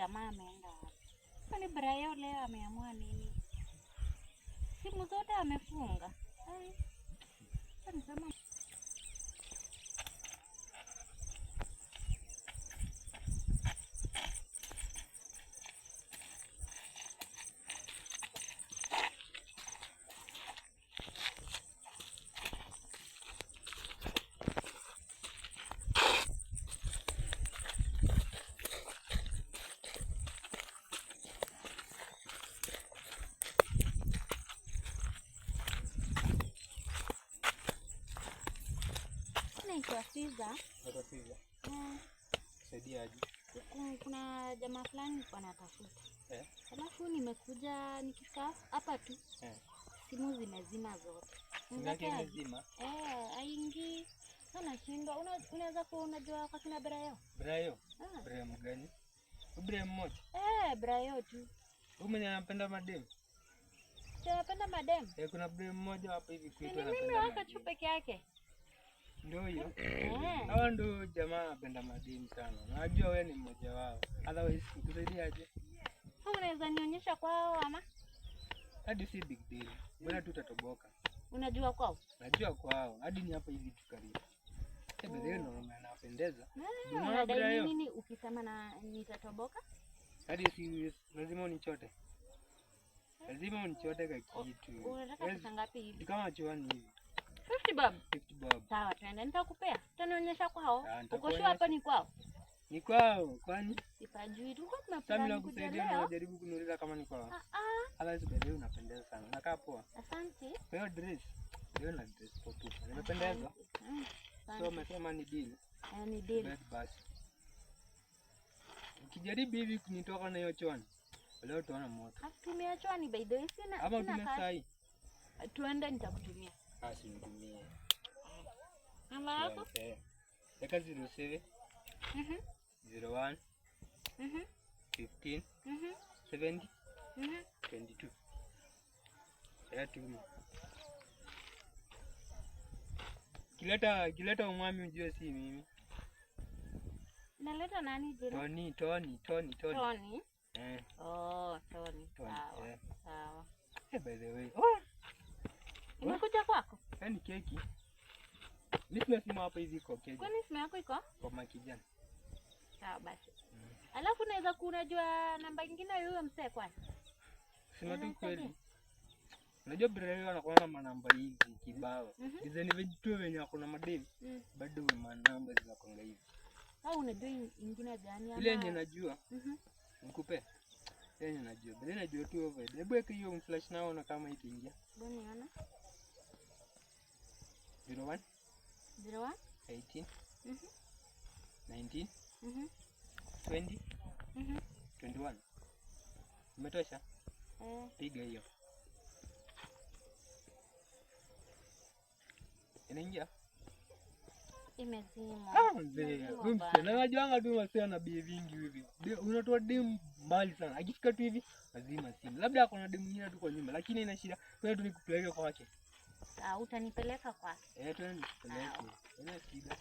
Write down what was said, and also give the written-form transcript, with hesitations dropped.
jamaa ameenda wapi? Kwani Brayo leo ameamua nini? Simu zote amefunga. Sasa naitwa Fiza. Fiza. Saidia aje? Kuna jamaa fulani nilikuwa natafuta. Alafu nimekuja nikifika hapa tu. Simu zimezima zote. Zimezima? Haingii. Sana shindwa. Unaweza kuwa unajua kwa kina Brayo? Brayo? Brayo mgani? Brayo mmoja? Brayo tu. Wewe mwenye anapenda madem? Unapenda madem? Kuna Brayo mmoja hapa hivi kwetu anapenda. Mimi waka tu peke yake. Ndio hiyo. Hawa ndio jamaa anapenda madem sana. Najua wewe ni mmoja wao. Otherwise nikusaidia aje? Unaweza nionyesha kwao ama? Hadi si big deal. Bora tu utatoboka. Unajua kwao? Najua kwao. Hadi ni hapa hivi tu karibu. Brayo ndio anapendeza. Unadai nini ukisema na nitatoboka? Hadi si lazima unichote. Lazima unichote kwa kitu. Unataka pesa ngapi hivi? Kama chuani hivi. 50 bob. 50 bob. Sawa, twende nitakupea. Utanionyesha kwao. Uko sure hapa ni kwao? Ni kwao, kwani? Sipajui tu kwa tunapenda kusaidia na jaribu kuniuliza kama ni kwao. Ala Brayo unapendeza sana. Nakaa poa. Asante. Kwa hiyo dress. Leo na dress popo. Nimependeza. So umesema ni deal. Ni deal. Basi. Ukijaribu hivi kunitoka na hiyo chwani. Leo tuona moto. Tumia chwani by the way sina. Ama utume sahi. Tuende nitakutumia. Basi nitumie. Namba yako? Eka 07 01 15 70 22. Tumi. Kileta umwami ujue si mimi. Naleta nani jina? Tony. Tony? Tony. Sawa. By the way. Umekuja kwako? Ni keki. Mimi simu hapa hivi kwa keki. Kwani simu yako iko? Kwa makijana. Sawa basi. Alafu naweza kunajua namba nyingine yule msee kwani? Sema tu kweli. Unajua Brayo anakuwa na manamba hizi kibao. Design vitu venye hakuna madem. Bado manamba zinakonga hivi. Au unajua nyingine gani ama? Ile yenye najua. Nikupe. Ile yenye najua. Bila najua tu over. Hebu weka hiyo flash naona kama itaingia. Bwana yana. 01 01 18 19 20 21. Umetosha? Piga hiyo. Inaingia? Imezima. Najuanga tu wasea na bie vingi hivi. Unatoa demu mbali sana. Akifika tu hivi lazima simu. Labda akona demu nyingine tu kwa nyuma, lakini ina shida. Wewe tu nikupeleke kwake. Utanipeleka kwake? Tuende nikupeleke. Ina shida.